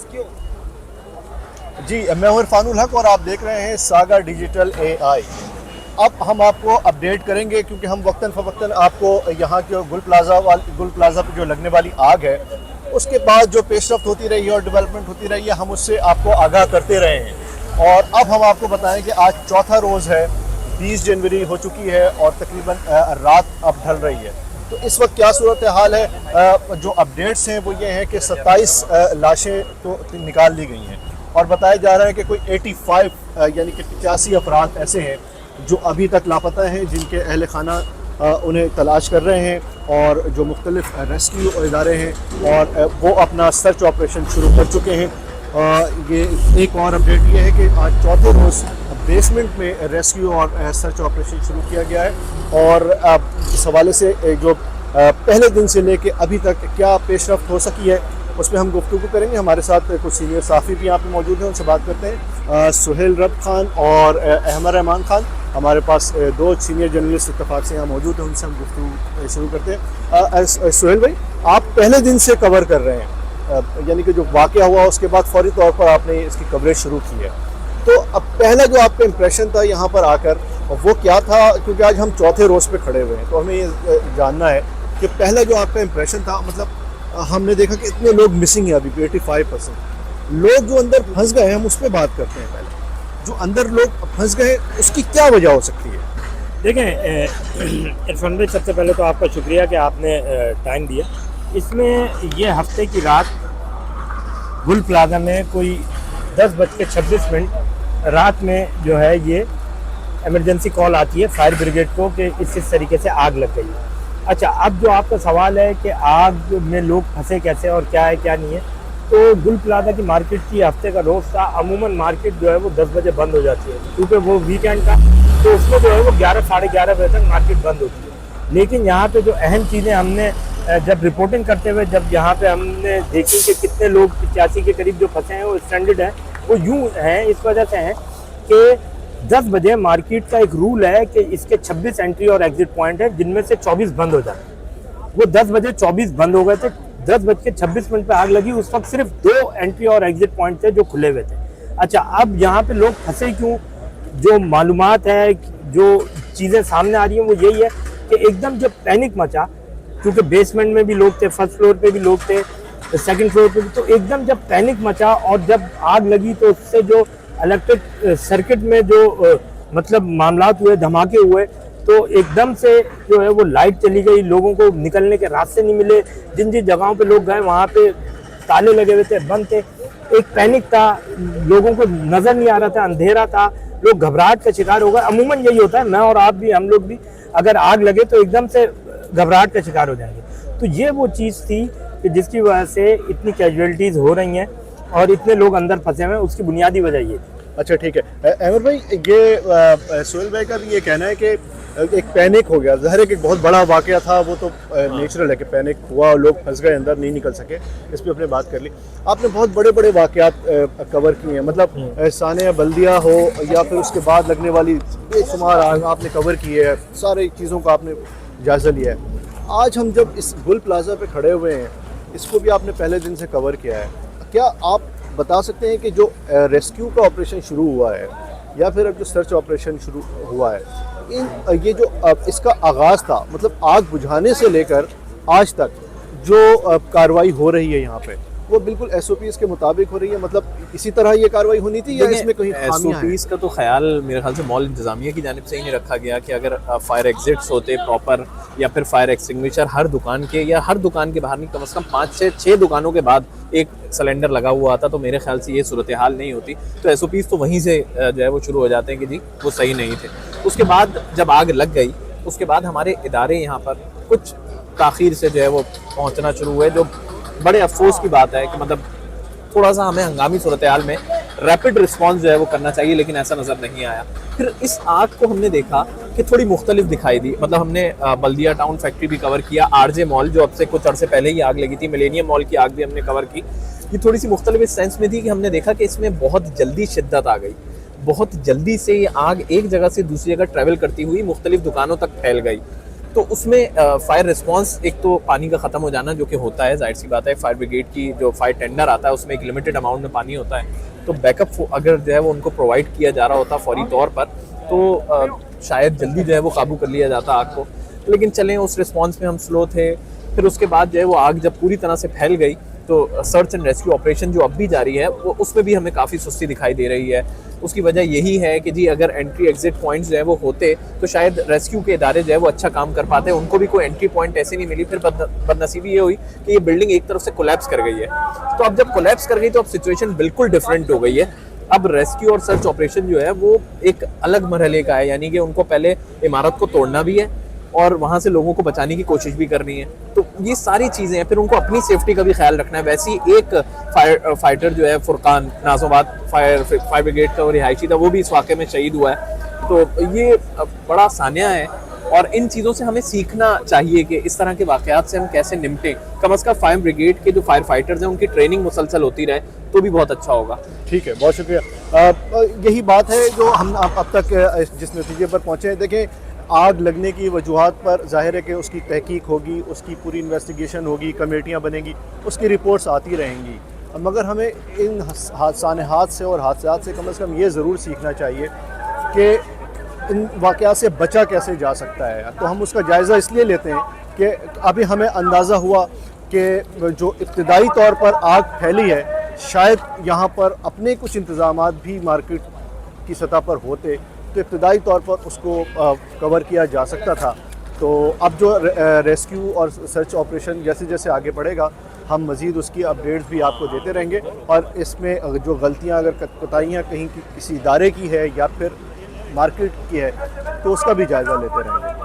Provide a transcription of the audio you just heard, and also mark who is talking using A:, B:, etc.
A: जी, मैं हूं इरफानुल हक और आप देख रहे हैं सागा डिजिटल AI। अब हम आपको अपडेट करेंगे क्योंकि हम वक्तन फ़वक्तन आपको यहाँ के गुल प्लाज़ा पे जो लगने वाली आग है उसके बाद जो पेशरफ्त होती रही है और डेवलपमेंट होती रही है हम उससे आपको आगाह करते रहे हैं। और अब हम आपको बताएं कि आज चौथा रोज़ है, 20 जनवरी हो चुकी है और तकरीबन रात अब ढल रही है। तो इस वक्त क्या सूरत हाल है, जो अपडेट्स हैं वो ये हैं कि 27 लाशें तो निकाल ली गई हैं और बताया जा रहा है कि कोई 85 यानी कि 85 अफराद ऐसे हैं जो अभी तक लापता हैं, जिनके अहल खाना उन्हें तलाश कर रहे हैं और जो मुख्तलिफ रेस्क्यू इदारे हैं और वो अपना सर्च ऑपरेशन शुरू कर चुके हैं। ये एक और अपडेट ये है कि आज चौथे रोज़ बेसमेंट में रेस्क्यू और सर्च ऑपरेशन शुरू किया गया है और इस हवाले से जो पहले दिन से लेके अभी तक क्या पेशरफ्त हो सकी है उस पर हम गुफ्तगू करेंगे। हमारे साथ कुछ सीनियर साफ़ी भी यहाँ पे मौजूद हैं, उनसे बात करते हैं। सुहेल रब खान और अहमद रहमान खान, हमारे पास दो सीनियर जर्नलिस्ट इत्तफाक से यहाँ मौजूद हैं, उनसे हम गुफ्तगू शुरू करते हैं। सुहेल भाई, आप पहले दिन से कवर कर रहे हैं, यानी कि जो वाक़या हुआ उसके बाद फौरी तौर पर आपने इसकी कवरेज शुरू की है, तो अब पहला जो आपका इम्प्रेशन था यहाँ पर आकर वो क्या था? क्योंकि आज हम चौथे रोज़ पे खड़े हुए हैं तो हमें ये जानना है कि पहला जो आपका इम्प्रेशन था, मतलब हमने देखा कि इतने लोग मिसिंग है अभी भी, 85% लोग जो अंदर फंस गए, हम उस पर बात करते हैं। पहले जो अंदर लोग फंस गए उसकी क्या वजह हो सकती है?
B: देखें इरफान भाई, सबसे पहले तो आपका शुक्रिया कि आपने टाइम दिया। इसमें ये हफ्ते की रात गुल प्लाजा में कोई 10:26 रात में जो है ये इमरजेंसी कॉल आती है फायर ब्रिगेड को कि इस तरीके से आग लग गई है। अच्छा, अब जो आपका सवाल है कि आग में लोग फंसे कैसे और क्या है क्या नहीं है, तो गुल प्लाजा की मार्केट की हफ्ते का रोज़ था। अमूमन मार्केट जो है वो 10 बजे बंद हो जाती है क्योंकि वो वीकेंड था, तो उसमें जो है वो 11 साढ़े 11 बजे तक मार्केट बंद होती है। लेकिन यहाँ पे जो अहम चीज़ें हमने जब रिपोर्टिंग करते हुए जब यहाँ पे हमने देखी कि कितने लोग 85 के करीब जो फंसे हैं वो स्ट्रैंडेड हैं, वो यूँ हैं इस वजह से हैं कि 10 बजे मार्केट का एक रूल है कि इसके 26 एंट्री और एग्जिट पॉइंट है, जिनमें से 24 बंद हो जाते हैं। वो 10 बजे 24 बंद हो गए थे। 10:26 पे आग लगी, उस वक्त सिर्फ 2 एंट्री और एग्जिट पॉइंट थे जो खुले हुए थे। अच्छा, अब यहाँ पे लोग फंसे क्यों? जो मालूमात है, जो चीज़ें सामने आ रही हैं वो यही है कि एकदम जब पैनिक मचा, क्योंकि बेसमेंट में भी लोग थे, फर्स्ट फ्लोर पे भी लोग थे, सेकंड फ्लोर पे भी, तो एकदम जब पैनिक मचा और जब आग लगी तो उससे जो इलेक्ट्रिक सर्किट में जो मतलब मामलात हुए, धमाके हुए, तो एकदम से जो है वो लाइट चली गई, लोगों को निकलने के रास्ते नहीं मिले। जिन जिन जगहों पे लोग गए वहाँ पे ताले लगे हुए थे, बंद थे, एक पैनिक था, लोगों को नज़र नहीं आ रहा था, अंधेरा था, लोग घबराहट का शिकार हो गए। अमूमन यही होता है, मैं और आप भी, हम लोग भी, अगर आग लगे तो एकदम से घबराहट का शिकार हो जाएंगे। तो ये वो चीज़ थी कि जिसकी वजह से इतनी कैजुअलिटीज़ हो रही हैं और इतने लोग अंदर फंसे हुए हैं, उसकी बुनियादी वजह ये थी।
A: अच्छा, ठीक है अहमद भाई, ये सुहेल भाई का भी ये कहना है कि एक पैनिक हो गया। ज़ाहिर है कि बहुत बड़ा वाक़या था, वो तो नेचुरल है कि पैनिक हुआ और लोग फंस गए, अंदर नहीं निकल सके। इस पर अपने बात कर ली। आपने बहुत बड़े बड़े वाक़यात कवर किए हैं, मतलब सानिया बल्दिया हो या फिर उसके बाद लगने वाली बेशुमार आग आपने कवर की है, सारी चीज़ों का आपने जायज़ा लिया है। आज हम जब इस गुल प्लाजा पे खड़े हुए हैं, इसको भी आपने पहले दिन से कवर किया है, क्या आप बता सकते हैं कि जो रेस्क्यू का ऑपरेशन शुरू हुआ है या फिर अब जो सर्च ऑपरेशन शुरू हुआ है, ये जो इसका आगाज़ था, मतलब आग बुझाने से लेकर आज तक जो कार्रवाई हो रही है यहाँ पे, वो बिल्कुल SOPs के मुताबिक हो रही है? मतलब इसी तरह ये कार्रवाई होनी थी या इसमें कहीं खामियां हैं?
C: SOPs का तो ख्याल मेरे ख्याल से मॉल इंतजामिया की जानिब से ही नहीं रखा गया कि अगर फायर एग्जिट्स होते प्रॉपर या फिर फायर एक्सटिंग्विशर हर दुकान के या हर दुकान के बाहर नहीं, कम से कम 5 से 6 दुकानों के बाद एक सिलेंडर लगा हुआ आता, तो मेरे ख्याल से ये सूरत हाल नहीं होती। तो SOPs तो वहीं से जो है वो शुरू हो जाते हैं कि जी वो सही नहीं थे। उसके बाद जब आग लग गई, उसके बाद हमारे इदारे यहाँ पर कुछ ताख़ीर से जो है वो पहुँचना शुरू हुए, जो बड़े अफसोस की बात है कि मतलब थोड़ा सा हमें हंगामी सूरत हाल में रैपिड रिस्पांस जो है वो करना चाहिए, लेकिन ऐसा नज़र नहीं आया। फिर इस आग को हमने देखा कि थोड़ी मुख्तलिफ दिखाई दी। मतलब हमने बल्दिया टाउन फैक्ट्री भी कवर किया, RJ मॉल जो अब से कुछ अर्से पहले ही आग लगी थी, मिलेनियम मॉल की आग भी हमने कवर की। ये थोड़ी सी मुख्तलिफ इस सेंस में थी कि हमने देखा कि इसमें बहुत जल्दी शिद्दत आ गई, बहुत जल्दी से ये आग एक जगह से दूसरी जगह ट्रैवल करती हुई मुख्तलिफ दुकानों तक फैल गई। तो उसमें फायर रिस्पांस, एक तो पानी का ख़त्म हो जाना जो कि होता है, जाहिर सी बात है, फायर ब्रिगेड की जो फायर टेंडर आता है उसमें एक लिमिटेड अमाउंट में पानी होता है, तो बैकअप अगर जो है वो उनको प्रोवाइड किया जा रहा होता फौरी तौर पर तो शायद जल्दी जो है वो काबू कर लिया जाता आग को। लेकिन चलें, उस रिस्पांस में हम स्लो थे। फिर उसके बाद जो है वो आग जब पूरी तरह से फैल गई तो सर्च एंड रेस्क्यू ऑपरेशन जो अब भी जारी है वो उसमें भी हमें काफ़ी सुस्ती दिखाई दे रही है। उसकी वजह यही है कि जी अगर एंट्री एग्जिट पॉइंट्स जो है वो होते तो शायद रेस्क्यू के इदारे जो है वो अच्छा काम कर पाते, उनको भी कोई एंट्री पॉइंट ऐसे नहीं मिली। फिर बदनसीबी ये हुई कि ये बिल्डिंग एक तरफ से कोलैप्स कर गई है, तो अब जब कोलैप्स कर गई तो अब सिचुएशन बिल्कुल डिफरेंट हो गई है। अब रेस्क्यू और सर्च ऑपरेशन जो है वो एक अलग मरहले का है, यानी कि उनको पहले इमारत को तोड़ना भी है और वहाँ से लोगों को बचाने की कोशिश भी करनी है। तो ये सारी चीज़ें हैं, फिर उनको अपनी सेफ्टी का भी ख्याल रखना है। वैसे ही एक फाइटर जो है फुरकान नाज़ोबाद फायर ब्रिगेड का और रिहायशी था, वो भी इस वाक़े में शहीद हुआ है। तो ये बड़ा सानिया है और इन चीज़ों से हमें सीखना चाहिए कि इस तरह के वाक़यात से हम कैसे निपटें। कम अज़ कम फायर ब्रिगेड के जो फायर फाइटर्स हैं उनकी ट्रेनिंग मुसलसल होती रहे तो भी बहुत अच्छा होगा।
A: ठीक है, बहुत शुक्रिया। यही बात है जो हम अब तक जिस नतीजे पर पहुँचे हैं। देखें, आग लगने की वजूहात पर जाहिर है कि उसकी तहकीक होगी, उसकी पूरी इन्वेस्टिगेशन होगी, कमेटियाँ बनेंगी, उसकी रिपोर्ट्स आती रहेंगी। मगर हमें इन सानहात से और हादसात से कम से कम ये ज़रूर सीखना चाहिए कि इन वाक़यात से बचा कैसे जा सकता है। तो हम उसका जायज़ा इसलिए लेते हैं कि अभी हमें अंदाज़ा हुआ कि जो इब्तदाई तौर पर आग फैली है, शायद यहाँ पर अपने कुछ इंतज़ामात भी मार्केट की सतह पर होते तो इब्तदाई तौर पर उसको कवर किया जा सकता था। तो अब जो रेस्क्यू और सर्च ऑपरेशन जैसे जैसे आगे बढ़ेगा, हम मज़ीद उसकी अपडेट्स भी आपको देते रहेंगे और इसमें जो गलतियाँ, अगर कोताहियाँ कहीं की किसी इदारे की है या फिर मार्केट की है, तो उसका भी जायज़ा लेते रहेंगे।